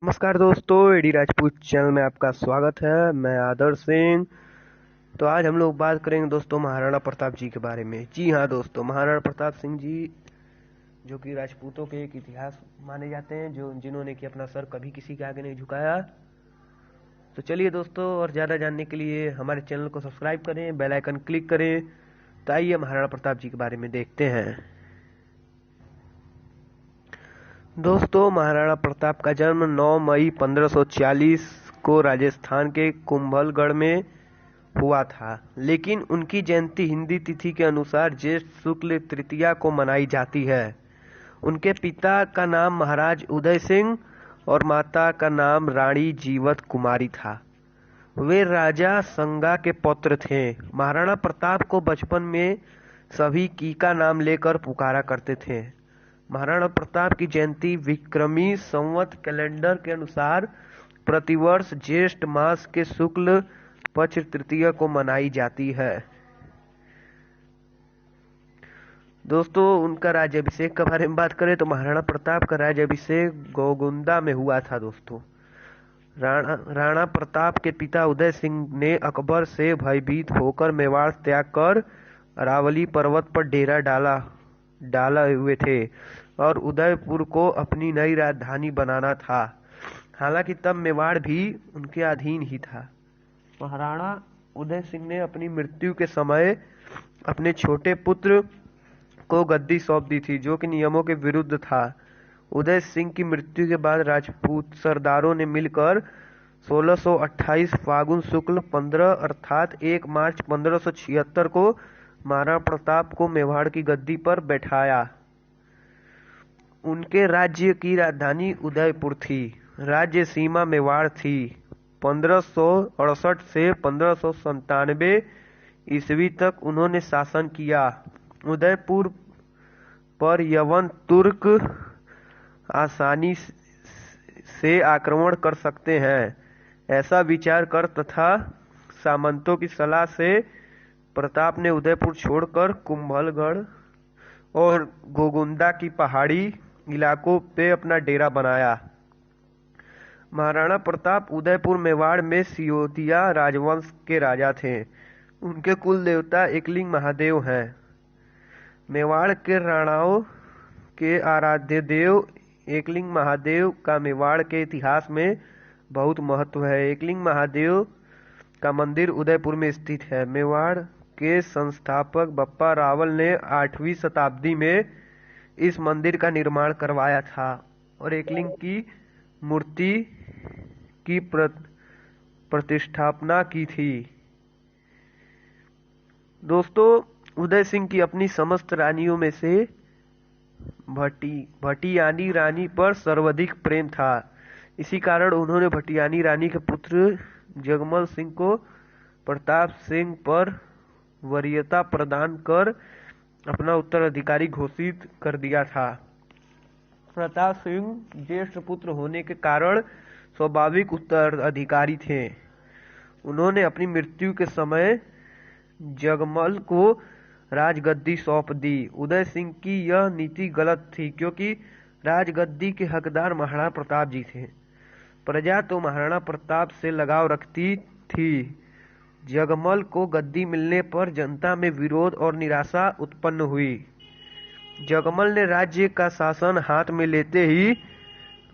नमस्कार दोस्तों, AD Rajput channel में आपका स्वागत है। मैं आदर्श सिंह। तो आज हम लोग बात करेंगे दोस्तों महाराणा प्रताप जी के बारे में। जी हाँ दोस्तों, महाराणा प्रताप सिंह जी जो कि राजपूतों के एक इतिहास माने जाते हैं, जिन्होंने कि अपना सर कभी किसी के आगे नहीं झुकाया। तो चलिए दोस्तों, और ज़्यादा जानने के लिए हमारे चैनल को सब्सक्राइब करें, बेल आइकन क्लिक करें। तो आइए महाराणा प्रताप जी के बारे में देखते हैं। दोस्तों, महाराणा प्रताप का जन्म 9 मई 1540 को राजस्थान के कुंभलगढ़ में हुआ था, लेकिन उनकी जयंती हिंदी तिथि के अनुसार ज्येष्ठ शुक्ल तृतीया को मनाई जाती है। उनके पिता का नाम महाराज उदय सिंह और माता का नाम रानी जीवत कुमारी था। वे राजा संगा के पुत्र थे। महाराणा प्रताप को बचपन में सभी कीका नाम लेकर पुकारा करते थे। महाराणा प्रताप की जयंती विक्रमी संवत कैलेंडर के अनुसार प्रतिवर्ष ज्येष्ठ मास के शुक्ल पक्ष तृतीया को मनाई जाती है। दोस्तों, उनका राज्याभिषेक के बारे में बात करें तो महाराणा प्रताप का राज्याभिषेक गोगुंदा में हुआ था। दोस्तों, राणा प्रताप के पिता उदय सिंह ने अकबर से भयभीत होकर मेवाड़ त्याग कर अरावली पर्वत पर डेरा डाला हुए थे और उदयपुर को अपनी नई राजधानी बनाना था। हालांकि तब मेवाड़ भी उनके अधीन ही था। महाराणा उदय सिंह ने अपनी मृत्यु के समय अपने छोटे पुत्र को गद्दी सौंप दी थी, जो कि नियमों के विरुद्ध था। उदय सिंह की मृत्यु के बाद राजपूत सरदारों ने मिलकर 1628 फागुन शुक्ल 15 अर्थात 1 मार्च 1576 को महाराणा प्रताप को मेवाड़ की गद्दी पर बैठाया। उनके राज्य की राजधानी उदयपुर थी। राज्य सीमा मेवाड़ थी। 1568 से 1597 ईस्वी तक उन्होंने शासन किया। उदयपुर पर यवन तुर्क आसानी से आक्रमण कर सकते हैं, ऐसा विचार कर तथा सामंतों की सलाह से प्रताप ने उदयपुर छोड़कर कुंभलगढ़ और गोगुंदा की पहाड़ी इलाकों पे अपना डेरा बनाया। महाराणा प्रताप उदयपुर मेवाड़ में सियोदिया राजवंश के राजा थे। उनके कुल देवता एकलिंग महादेव हैं। मेवाड़ के राणाओं के आराध्य देव एकलिंग महादेव का मेवाड़ के इतिहास में बहुत महत्व है। एकलिंग महादेव का मंदिर उदयपुर में स्थित है। मेवाड़ के संस्थापक बप्पा रावल ने 8वीं शताब्दी में इस मंदिर का निर्माण करवाया था और एकलिंग की मूर्ति की प्रतिष्ठापना की थी। दोस्तों, उदय सिंह की अपनी समस्त रानियों में से भटियानी रानी पर सर्वाधिक प्रेम था। इसी कारण उन्होंने भटियानी रानी के पुत्र जगमल सिंह को प्रताप सिंह पर वरीयता प्रदान कर अपना उत्तराधिकारी घोषित कर दिया था। प्रताप सिंह ज्येष्ठ पुत्र होने के कारण स्वाभाविक उत्तराधिकारी थे। उन्होंने अपनी मृत्यु के समय जगमल को राजगद्दी सौंप दी। उदय सिंह की यह नीति गलत थी, क्योंकि राजगद्दी के हकदार महाराणा प्रताप जी थे। प्रजा तो महाराणा प्रताप से लगाव रखती थी। जगमल को गद्दी मिलने पर जनता में विरोध और निराशा उत्पन्न हुई। जगमल ने राज्य का शासन हाथ में लेते ही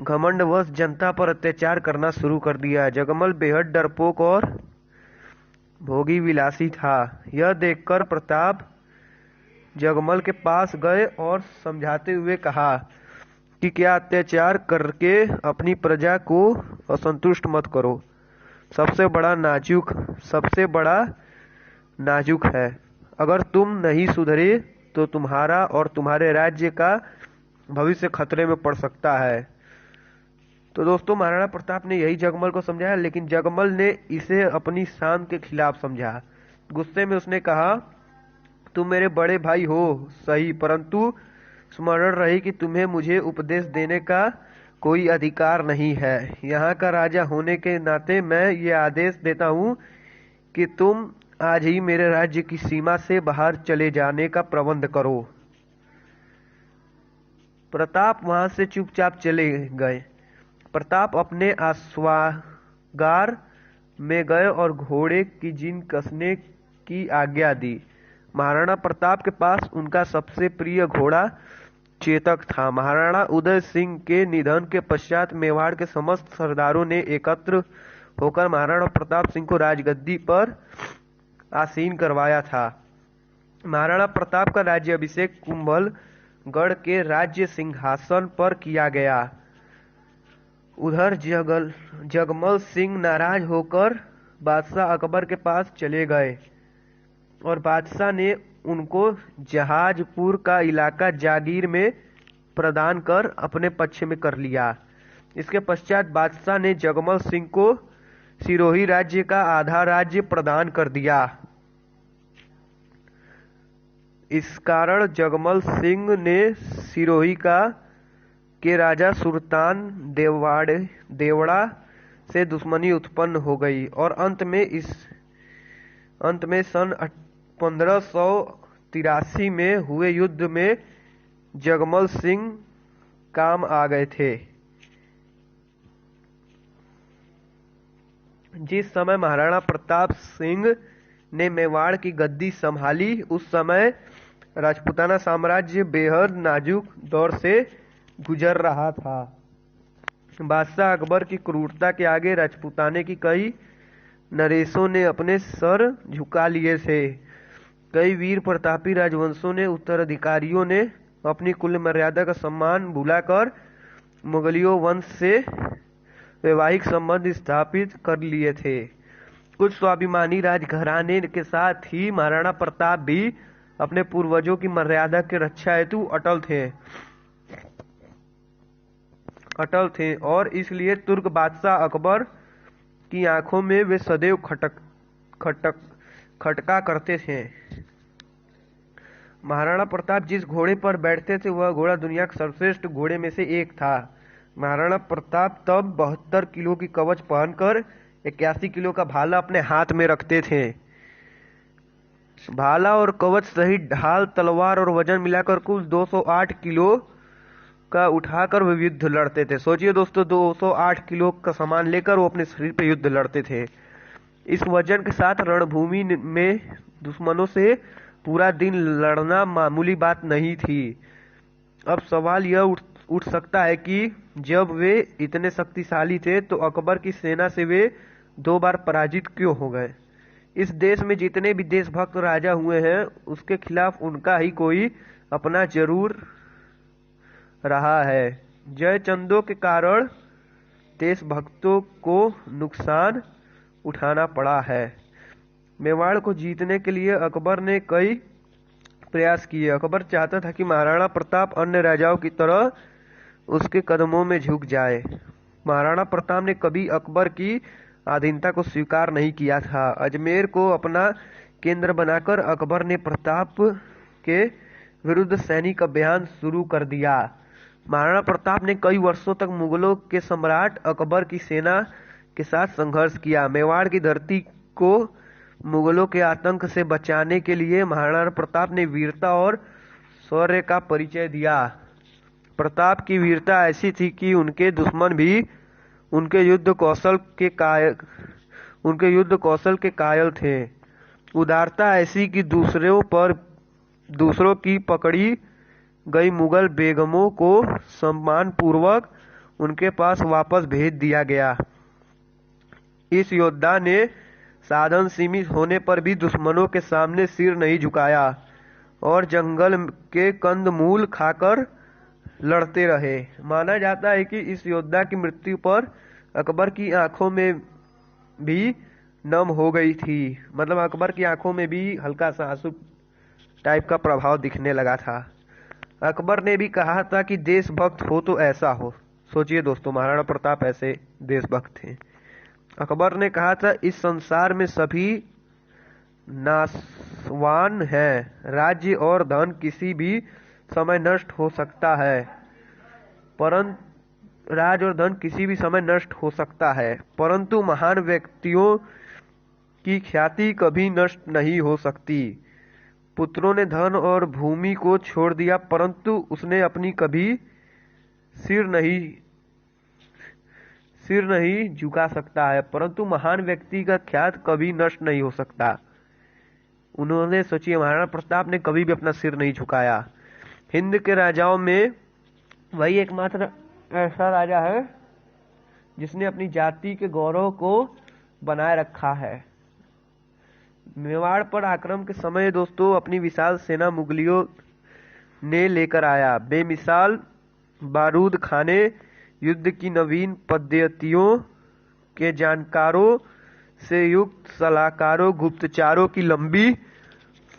घमंडवश जनता पर अत्याचार करना शुरू कर दिया। जगमल बेहद डरपोक और भोगी विलासी था। यह देखकर प्रताप जगमल के पास गए और समझाते हुए कहा कि क्या अत्याचार करके अपनी प्रजा को असंतुष्ट मत करो। सबसे बड़ा नाजुक है। अगर तुम नहीं सुधरे तो तुम्हारा और तुम्हारे राज्य का भविष्य खतरे में पड़ सकता है। तो दोस्तों, महाराणा प्रताप ने यही जगमल को समझाया, लेकिन जगमल ने इसे अपनी शान के खिलाफ समझा। गुस्से में उसने कहा, तुम मेरे बड़े भाई हो सही, परंतु स्मरण रहे कि तुम्हें मुझे उपदेश देने का कोई अधिकार नहीं है। यहाँ का राजा होने के नाते मैं ये आदेश देता हूँ कि तुम आज ही मेरे राज्य की सीमा से बाहर चले जाने का प्रबंध करो। प्रताप वहां से चुपचाप चले गए। प्रताप अपने आश्वागार में गए और घोड़े की जीन कसने की आज्ञा दी। महाराणा प्रताप के पास उनका सबसे प्रिय घोड़ा चेतक था। महाराणा उदय सिंह के निधन के पश्चात मेवाड़ के समस्त सरदारों ने एकत्र होकर महाराणा प्रताप सिंह को राजगद्दी पर आसीन करवाया था। महाराणा प्रताप का राज्याभिषेक कुंभलगढ़ के राज्य सिंहासन पर किया गया। उधर जगमल सिंह नाराज होकर बादशाह अकबर के पास चले गए और बादशाह ने उनको जहाजपुर का इलाका जागीर में प्रदान कर अपने पक्ष में कर लिया। इसके पश्चात बादशाह ने जगमल सिंह को सिरोही राज्य का आधा राज्य प्रदान कर दिया। इस कारण जगमल सिंह ने सिरोही के राजा सुल्तान देवड़ा से दुश्मनी उत्पन्न हो गई और अंत में सन 1583 में हुए युद्ध में जगमल सिंह काम आ गए थे। जिस समय महाराणा प्रताप सिंह ने मेवाड़ की गद्दी संभाली, उस समय राजपूताना साम्राज्य बेहद नाजुक दौर से गुजर रहा था। बादशाह अकबर की क्रूरता के आगे राजपूताने की कई नरेशों ने अपने सर झुका लिए थे। कई वीर प्रतापी राजवंशों ने उत्तराधिकारियों ने अपनी कुल मर्यादा का सम्मान भुलाकर मुगलियों वंश से वैवाहिक संबंध स्थापित कर लिए थे। कुछ स्वाभिमानी राजघराने के साथ ही महाराणा प्रताप भी अपने पूर्वजों की मर्यादा की रक्षा हेतु अटल थे और इसलिए तुर्क बादशाह अकबर की आंखों में वे सदैव खटका करते थे। महाराणा प्रताप जिस घोड़े पर बैठते थे वह घोड़ा दुनिया के सर्वश्रेष्ठ घोड़े में से एक था। महाराणा प्रताप तब 72 किलो की कवच पहनकर 81 किलो का भाला अपने हाथ में रखते थे। भाला और कवच सहित ढाल, तलवार और वजन मिलाकर कुल 208 किलो का उठाकर वे युद्ध लड़ते थे। सोचिए दोस्तों, 208 किलो का सामान लेकर वो अपने शरीर पे युद्ध लड़ते थे। इस वजन के साथ रणभूमि में दुश्मनों से पूरा दिन लड़ना मामूली बात नहीं थी। अब सवाल यह उठ सकता है कि जब वे इतने शक्तिशाली थे तो अकबर की सेना से वे 2 बार पराजित क्यों हो गए। इस देश में जितने भी देशभक्त राजा हुए हैं उसके खिलाफ उनका ही कोई अपना जरूर रहा है। जयचंदों के कारण देशभक्तों को नुकसान उठाना पड़ा है। मेवाड़ को जीतने के लिए अकबर ने कई प्रयास किए। अकबर चाहता था कि महाराणा प्रताप अन्य राजाओं की तरह उसके कदमों में झुक जाए। महाराणा प्रताप ने कभी अकबर की अधीनता को स्वीकार नहीं किया था। अजमेर को अपना केंद्र बनाकर अकबर ने प्रताप के विरुद्ध सैनिक अभियान शुरू कर दिया। महाराणा प्रताप ने कई वर्षों तक मुगलों के सम्राट अकबर की सेना के साथ संघर्ष किया। मेवाड़ की धरती को मुगलों के आतंक से बचाने के लिए महाराणा प्रताप ने वीरता और शौर्य का परिचय दिया। प्रताप की वीरता ऐसी थी कि उनके दुश्मन भी उनके युद्ध कौशल के कायल थे। उदारता ऐसी कि दूसरों की पकड़ी गई मुगल बेगमों को सम्मानपूर्वक उनके पास वापस भेज दिया गया। इस योद्धा ने साधन सीमित होने पर भी दुश्मनों के सामने सिर नहीं झुकाया और जंगल के कंदमूल खाकर लड़ते रहे। माना जाता है कि इस योद्धा की मृत्यु पर अकबर की आंखों में भी नम हो गई थी। मतलब अकबर की आंखों में भी हल्का सा आंसू टाइप का प्रभाव दिखने लगा था। अकबर ने भी कहा था कि देशभक्त हो तो ऐसा हो। सोचिए दोस्तों, महाराणा प्रताप ऐसे देशभक्त थे। अकबर ने कहा था, इस संसार में सभी नाशवान हैं। राज्य और धन किसी भी समय नष्ट हो सकता है, परंतु महान व्यक्तियों की ख्याति कभी नष्ट नहीं हो सकती। पुत्रों ने धन और भूमि को छोड़ दिया, परंतु उसने अपनी कभी सिर नहीं झुका सकता है, परंतु महान व्यक्ति का ख्यात कभी नष्ट नहीं हो सकता। उन्होंने सोचिए, महाराणा प्रताप ने कभी भी अपना सिर नहीं झुकाया। हिंद के राजाओं में वही एकमात्र ऐसा राजा है जिसने अपनी जाति के गौरव को बनाए रखा है। मेवाड़ पर आक्रमण के समय दोस्तों अपनी विशाल सेना मुगलियों ने लेकर आया। बेमिसाल बारूद खाने, युद्ध की नवीन पद्धतियों के जानकारों से युक्त सलाहकारों, गुप्तचारों की लंबी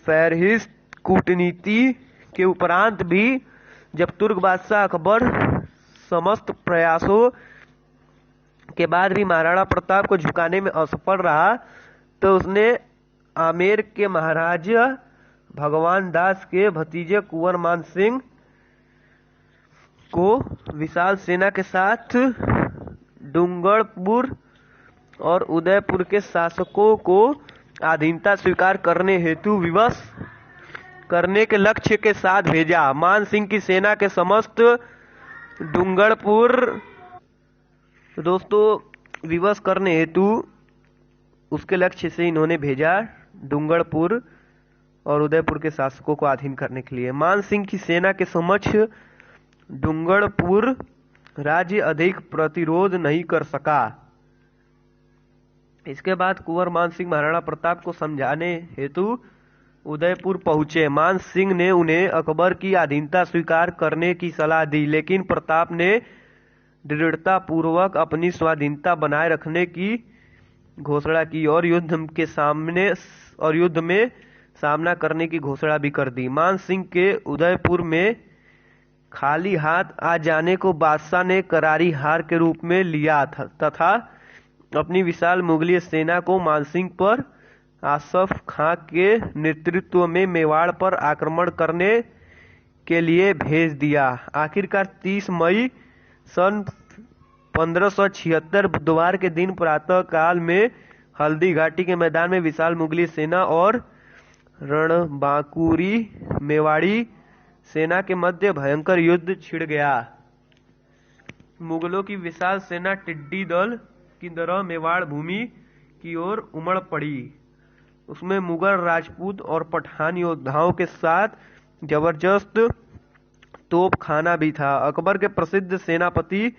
फहरिस्त, कूटनीति के उपरांत भी जब तुर्क बादशाह अकबर समस्त प्रयासों के बाद भी महाराणा प्रताप को झुकाने में असफल रहा, तो उसने आमेर के महाराजा भगवान दास के भतीजे कुंवर मान सिंह को विशाल सेना के साथ डूंगरपुर और उदयपुर के शासकों को अधीनता स्वीकार करने हेतु विवश करने के लक्ष्य के साथ भेजा। मान सिंह की सेना के समस्त डूंगरपुर दोस्तों विवश करने हेतु उसके लक्ष्य से इन्होंने भेजा डूंगरपुर और उदयपुर के शासकों को अधीन करने के लिए। मान सिंह की सेना के समक्ष डूंगरपुर राज्य अधिक प्रतिरोध नहीं कर सका। इसके बाद कुंवर मान सिंह महाराणा प्रताप को समझाने हेतु उदयपुर पहुंचे। मान सिंह ने उन्हें अकबर की अधीनता स्वीकार करने की सलाह दी, लेकिन प्रताप ने दृढ़ता पूर्वक अपनी स्वाधीनता बनाए रखने की घोषणा की और युद्ध में सामना करने की घोषणा भी कर दी। मान सिंह के उदयपुर में खाली हाथ आ जाने को बादशाह ने करारी हार के रूप में लिया तथा अपनी विशाल मुगलिय सेना को मानसिंह पर आसफ खां के नेतृत्व में मेवाड़ पर आक्रमण करने के लिए भेज दिया। आखिरकार 30 मई सन 1576 बुधवार के दिन प्रातः काल में हल्दी घाटी के मैदान में विशाल मुगली सेना और रणबांकुरी मेवाड़ी सेना के मध्य भयंकर युद्ध छिड़ गया। मुगलों की विशाल सेना टिड्डी दल की तरह मेवाड़ भूमि की ओर उमड़ पड़ी। उसमें मुगल, राजपूत और पठान योद्धाओं के साथ जबरदस्त तोप खाना भी था। अकबर के प्रसिद्ध सेनापति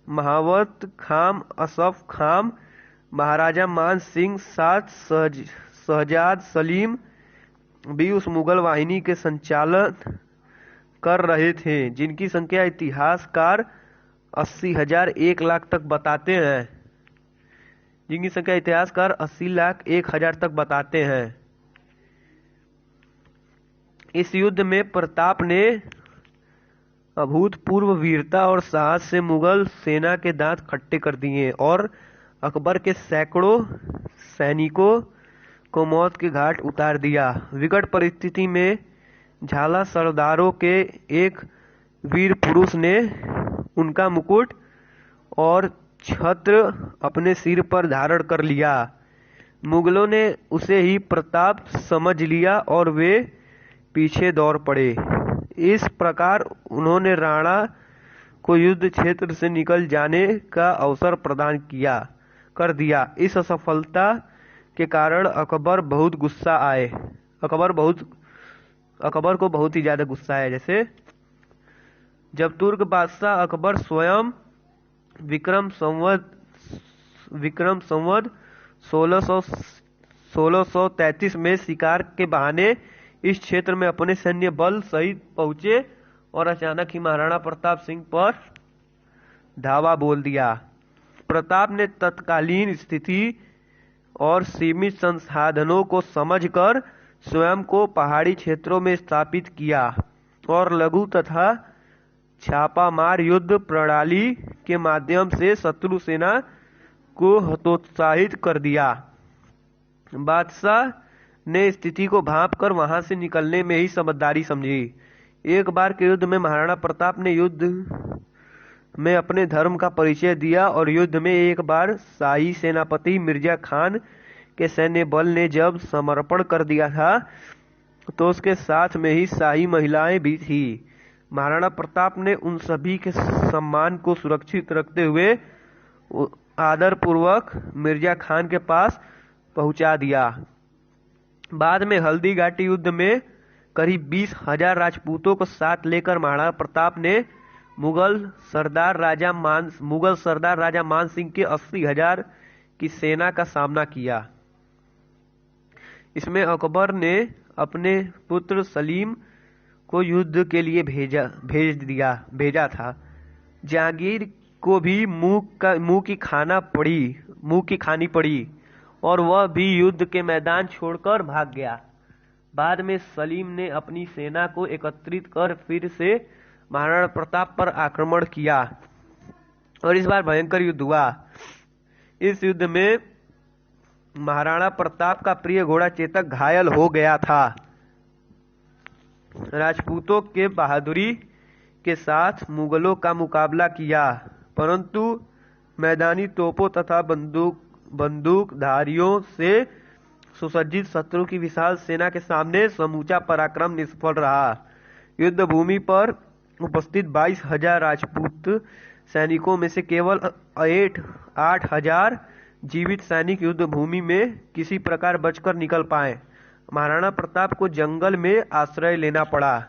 महावत खाम, असफ खाम, महाराजा मान सिंह साथ शहजाद सलीम भी उस मुगल वाहिनी के संचालन कर रहे थे, जिनकी संख्या इतिहासकार 80,000 1 लाख तक बताते हैं। जिनकी संख्या इतिहासकार 80 लाख 1,000 तक बताते हैं। इस युद्ध में प्रताप ने अभूतपूर्व वीरता और साहस से मुगल सेना के दांत खट्टे कर दिए और अकबर के सैकड़ों सैनिकों को मौत के घाट उतार दिया। विकट परिस्थिति में झाला सरदारों के एक वीर पुरुष ने उनका मुकुट और छत्र अपने सिर पर धारण कर लिया। मुगलों ने उसे ही प्रताप समझ लिया और वे पीछे दौड़ पड़े। इस प्रकार उन्होंने राणा को युद्ध क्षेत्र से निकल जाने का अवसर प्रदान कर दिया। इस असफलता के कारण अकबर को बहुत ही ज्यादा गुस्सा आया। जैसे जब तुर्क बादशाह अकबर स्वयं विक्रम संवत 1633 में शिकार के बहाने इस क्षेत्र में अपने सैन्य बल सहित पहुंचे और अचानक ही महाराणा प्रताप सिंह पर धावा बोल दिया। प्रताप ने तत्कालीन स्थिति और सीमित संसाधनों को समझकर स्वयं को पहाड़ी क्षेत्रों में स्थापित किया और लघु तथा छापामार युद्ध प्रणाली के माध्यम से शत्रु सेना को हतोत्साहित कर दिया। बादशाह ने स्थिति को भांपकर वहां से निकलने में ही समझदारी समझी। एक बार के युद्ध में महाराणा प्रताप ने युद्ध में अपने धर्म का परिचय दिया और युद्ध में एक बार शाही सेनापति मिर्जा खान के सैन्य बल ने जब समर्पण कर दिया था तो उसके साथ में ही शाही महिलाएं भी थी। महाराणा प्रताप ने उन सभी के सम्मान को सुरक्षित रखते हुए आदर पूर्वक मिर्जा खान के पास पहुंचा दिया। बाद में हल्दी घाटी युद्ध में करीब 20,000 राजपूतों को साथ लेकर महाराणा प्रताप ने मुगल सरदार राजा मान सिंह के 80,000 की सेना का सामना किया। इसमें अकबर ने अपने पुत्र सलीम को युद्ध के लिए भेजा था। जहांगीर को भी मुंह की खानी पड़ी और वह भी युद्ध के मैदान छोड़कर भाग गया। बाद में सलीम ने अपनी सेना को एकत्रित कर फिर से महाराणा प्रताप पर आक्रमण किया और इस बार भयंकर युद्ध हुआ। इस युद्ध में महाराणा प्रताप का प्रिय घोड़ा चेतक घायल हो गया था। राजपूतों के बहादुरी के साथ मुगलों का मुकाबला किया, परंतु मैदानी तोपों तथा बंदूकधारियों से सुसज्जित शत्रु की विशाल सेना के सामने समूचा पराक्रम निष्फल रहा। युद्ध भूमि पर उपस्थित 22,000 राजपूत सैनिकों में से केवल 8,000 जीवित सैनिक युद्ध भूमि में किसी प्रकार बचकर निकल पाए। महाराणा प्रताप को जंगल में आश्रय लेना पड़ा।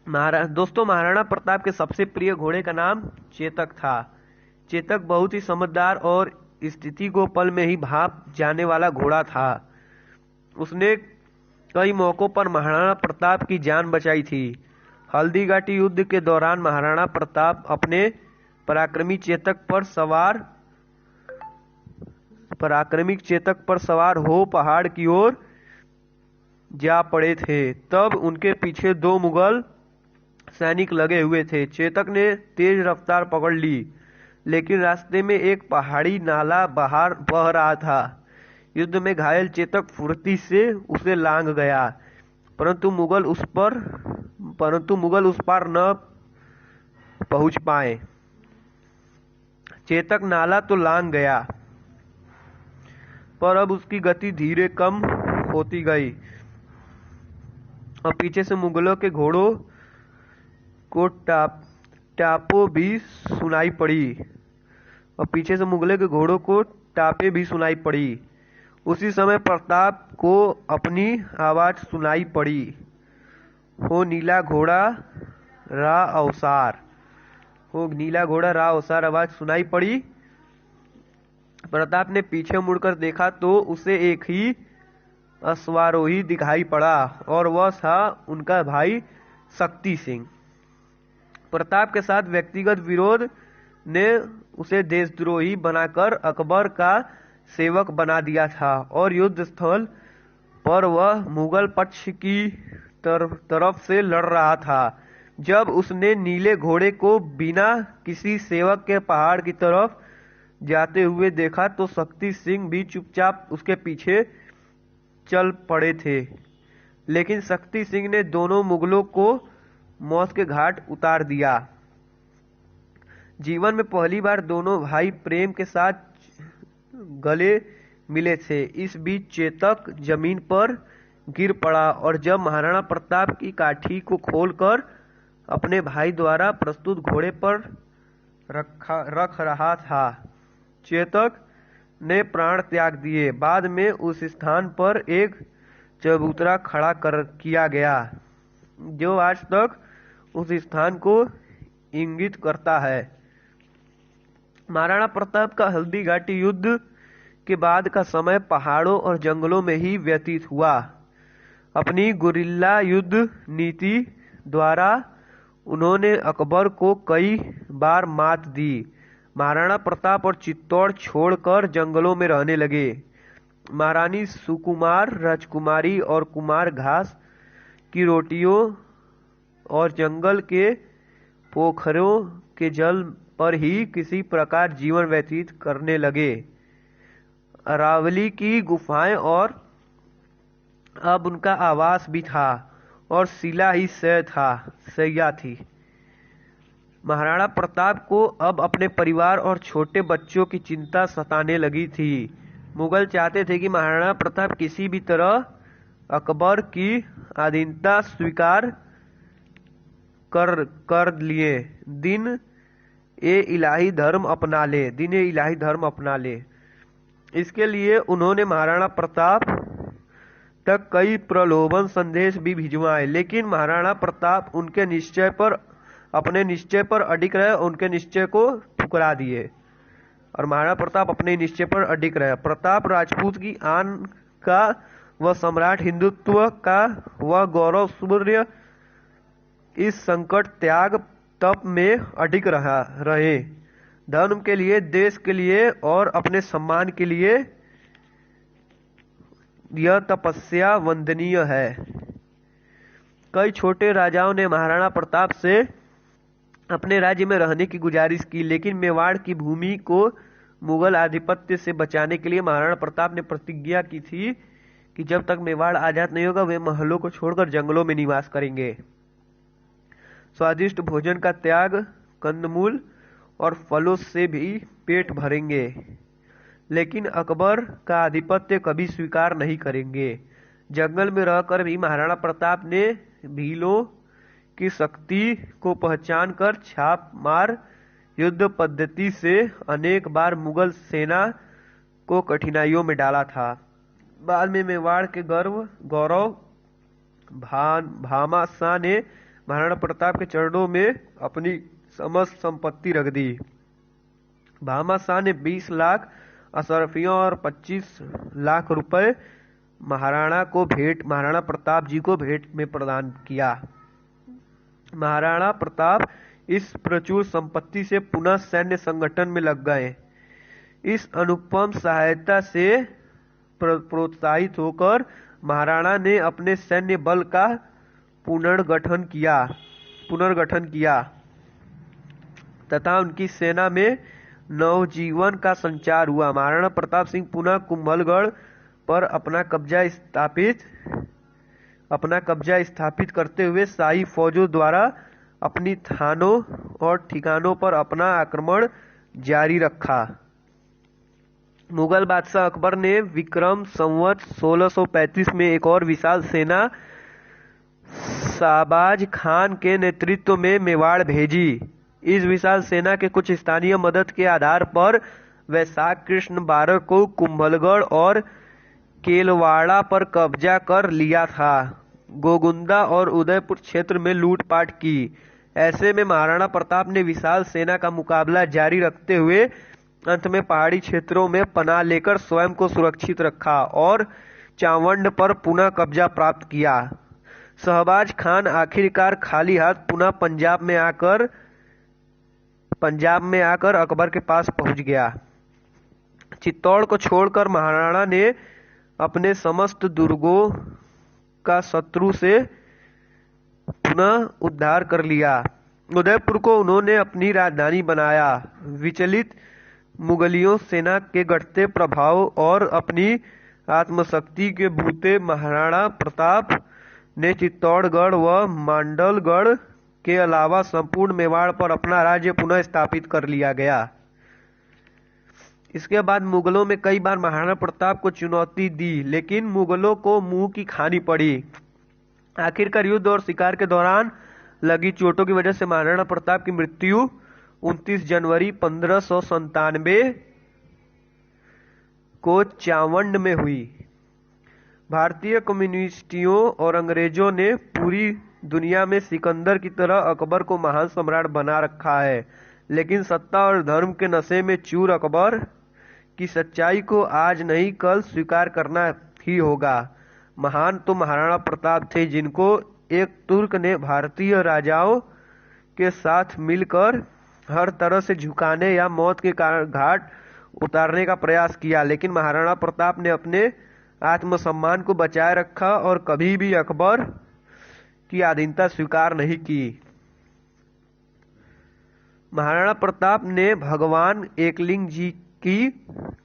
दोस्तों, महाराणा प्रताप के सबसे प्रिय घोड़े का नाम चेतक था। चेतक बहुत ही समझदार और स्थिति को पल में ही भांप जाने वाला घोड़ा था। उसने कई मौकों पर महाराणा प्रताप की जान बचाई थी। हल्दी घाटी युद्ध के दौरान महाराणा प्रताप अपने पराक्रमी चेतक पर सवार हो पहाड़ की ओर जा पड़े थे। तब उनके पीछे 2 मुगल सैनिक लगे हुए थे। चेतक ने तेज रफ्तार पकड़ ली, लेकिन रास्ते में एक पहाड़ी नाला बह रहा था। युद्ध में घायल चेतक फुर्ती से उसे लांघ गया, परंतु मुगल उस पार न पहुंच पाए। चेतक नाला तो लांघ गया, पर अब उसकी गति धीरे कम होती गई और पीछे से मुगलों के घोड़ों को टापों भी सुनाई पड़ी। उसी समय प्रताप को अपनी आवाज सुनाई पड़ी, हो नीला घोड़ा रा अवसार आवाज सुनाई पड़ी। प्रताप ने पीछे मुड़कर देखा तो उसे एक ही अश्वारोही दिखाई पड़ा और वह था उनका भाई शक्ति सिंह। प्रताप के साथ व्यक्तिगत विरोध ने उसे देशद्रोही बनाकर अकबर का सेवक बना दिया था और युद्ध स्थल पर वह मुगल पक्ष की तरफ से लड़ रहा था। जब उसने नीले घोड़े को बिना किसी सेवक के पहाड़ की तरफ जाते हुए देखा तो शक्ति सिंह भी चुपचाप उसके पीछे चल पड़े थे, लेकिन शक्ति सिंह ने दोनों मुगलों को मौत के घाट उतार दिया। जीवन में पहली बार दोनों भाई प्रेम के साथ गले मिले थे। इस बीच चेतक जमीन पर गिर पड़ा और जब महाराणा प्रताप की काठी को खोलकर अपने भाई द्वारा प्रस्तुत घोड़े पर रख रहा था, चेतक ने प्राण त्याग दिए। बाद में उस स्थान पर एक चबूतरा खड़ा किया गया, जो आज तक उस स्थान को इंगित करता है। महाराणा प्रताप का हल्दी घाटी युद्ध के बाद का समय पहाड़ों और जंगलों में ही व्यतीत हुआ। अपनी गुरिल्ला युद्ध नीति द्वारा उन्होंने अकबर को कई बार मात दी। महाराणा प्रताप और चित्तौड़ छोड़कर जंगलों में रहने लगे। महारानी सुकुमार राजकुमारी और कुमार घास की रोटियों और जंगल के पोखरों के जल पर ही किसी प्रकार जीवन व्यतीत करने लगे। अरावली की गुफाएं और अब उनका आवास भी था और शिला ही सैया थी। महाराणा प्रताप को अब अपने परिवार और छोटे बच्चों की चिंता सताने लगी थी। मुगल चाहते थे कि महाराणा प्रताप किसी भी तरह अकबर की अधीनता स्वीकार कर लिए। दिन ए इलाही धर्म अपना ले, दीने इलाही धर्म अपना ले। इसके लिए उन्होंने महाराणा प्रताप तक कई प्रलोभन संदेश भी भिजवाए, लेकिन महाराणा प्रताप अपने निश्चय पर अडिग रहे, उनके निश्चय को ठुकरा दिए और महाराणा प्रताप अपने निश्चय पर अडिग रहे। प्रताप राजपूत की आन का व सम्राट हिंदुत्व का वह गौरव सूर्य इस संकट त्याग तप में अडिग रहे। धर्म के लिए, देश के लिए और अपने सम्मान के लिए यह तपस्या वंदनीय है। कई छोटे राजाओं ने महाराणा प्रताप से अपने राज्य में रहने की गुजारिश की, लेकिन मेवाड़ की भूमि को मुगल आधिपत्य से बचाने के लिए महाराणा प्रताप ने प्रतिज्ञा की थी कि जब तक मेवाड़ आजाद नहीं होगा वे महलों को छोड़कर जंगलों में निवास करेंगे। स्वादिष्ट भोजन का त्याग, कंदमूल और फलों से भी पेट भरेंगे, लेकिन अकबर का आधिपत्य कभी स्वीकार नहीं करेंगे। जंगल में रहकर भी महाराणा प्रताप ने भीलों की शक्ति को पहचान कर छाप मार युद्ध पद्धति से अनेक बार मुगल सेना को कठिनाइयों में डाला था। बाद में मेवाड़ के गौरव भामा शाह ने महाराणा प्रताप के चरणों में अपनी समस्त संपत्ति रख दी। भामा शाह ने 20 लाख अशरफियों और 25 लाख रुपए महाराणा प्रताप जी को भेंट में प्रदान किया। महाराणा प्रताप इस प्रचुर संपत्ति से पुनः सैन्य संगठन में लग गए। इस अनुपम सहायता से प्रोत्साहित होकर महाराणा ने अपने सैन्य बल का पुनर्गठन किया तथा उनकी सेना में नवजीवन का संचार हुआ। महाराणा प्रताप सिंह पुनः कुंभलगढ़ पर अपना कब्जा स्थापित करते हुए शाही फौजों द्वारा अपनी थानों और ठिकानों पर अपना आक्रमण जारी रखा। मुगल बादशाह अकबर ने विक्रम संवत 1635 में एक और विशाल सेना शाहबाज खान के नेतृत्व में मेवाड़ भेजी। इस विशाल सेना के कुछ स्थानीय मदद के आधार पर वैशाख कृष्ण 12 को कुंभलगढ़ और केलवाड़ा पर कब्जा कर लिया था। गोगुंदा और उदयपुर क्षेत्र में लूटपाट की। ऐसे में महाराणा प्रताप ने विशाल सेना का मुकाबला जारी रखते हुए अंत में पहाड़ी क्षेत्रों में पनाह लेकर स्वयं को सुरक्षित रखा और चावंड पर पुनः कब्जा प्राप्त किया। शहबाज खान आखिरकार खाली हाथ पुनः पंजाब में आकर अकबर के पास पहुंच गया। चित्तौड़ को छोड़कर महाराणा ने अपने समस्त दुर्गों का शत्रु से पुनः उद्धार कर लिया। उदयपुर को उन्होंने अपनी राजधानी बनाया। विचलित मुगलियों सेना के घटते प्रभाव और अपनी आत्मशक्ति के बूते महाराणा प्रताप ने चित्तौड़गढ़ व मांडलगढ़ के अलावा संपूर्ण मेवाड़ पर अपना राज्य पुनः स्थापित कर लिया गया। इसके बाद मुगलों में कई बार महाराणा प्रताप को चुनौती दी, लेकिन मुगलों को मुंह की खानी पड़ी। आखिरकार युद्ध और शिकार के दौरान लगी चोटों की वजह से महाराणा प्रताप की मृत्यु 29 जनवरी 1597 को चावंड में हुई। भारतीय कम्युनिस्टियों और अंग्रेजों ने पूरी दुनिया में सिकंदर की तरह अकबर को महान सम्राट बना रखा है, लेकिन सत्ता और धर्म के नशे में चूर अकबर की सच्चाई को आज नहीं कल स्वीकार करना ही होगा। महान तो महाराणा प्रताप थे, जिनको एक तुर्क ने भारतीय राजाओं के साथ मिलकर हर तरह से झुकाने या मौत के घाट उतारने का प्रयास किया, लेकिन महाराणा प्रताप ने अपने आत्मसम्मान को बचाए रखा और कभी भी अकबर की अधीनता स्वीकार नहीं की। महाराणा प्रताप ने भगवान एकलिंग जी की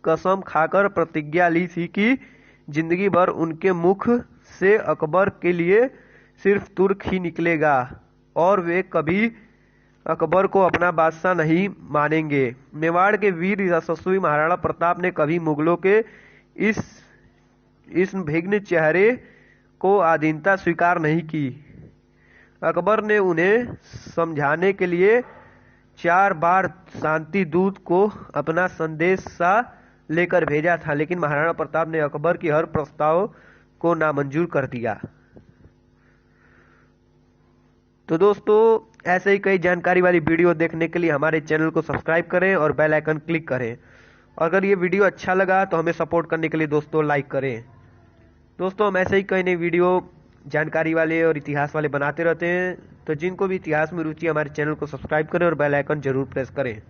कसम खाकर प्रतिज्ञा ली थी कि जिंदगी भर उनके मुख से अकबर के लिए सिर्फ तुर्क ही निकलेगा और वे कभी अकबर को अपना बादशाह नहीं मानेंगे। मेवाड़ के वीर यशस्वी महाराणा प्रताप ने कभी मुगलों के इस भिग्न चेहरे को अधीनता स्वीकार नहीं की। अकबर ने उन्हें समझाने के लिए 4 बार शांति दूत को अपना संदेश सा लेकर भेजा था, लेकिन महाराणा प्रताप ने अकबर की हर प्रस्ताव को नामंजूर कर दिया। तो दोस्तों, ऐसे ही कई जानकारी वाली वीडियो देखने के लिए हमारे चैनल को सब्सक्राइब करें और बेल आइकन क्लिक करें। अगर ये वीडियो अच्छा लगा तो हमें सपोर्ट करने के लिए दोस्तों लाइक करें। दोस्तों, हम ऐसे ही कई नई वीडियो जानकारी वाले और इतिहास वाले बनाते रहते हैं, तो जिनको भी इतिहास में रुचि है हमारे चैनल को सब्सक्राइब करें और बेल आइकन जरूर प्रेस करें।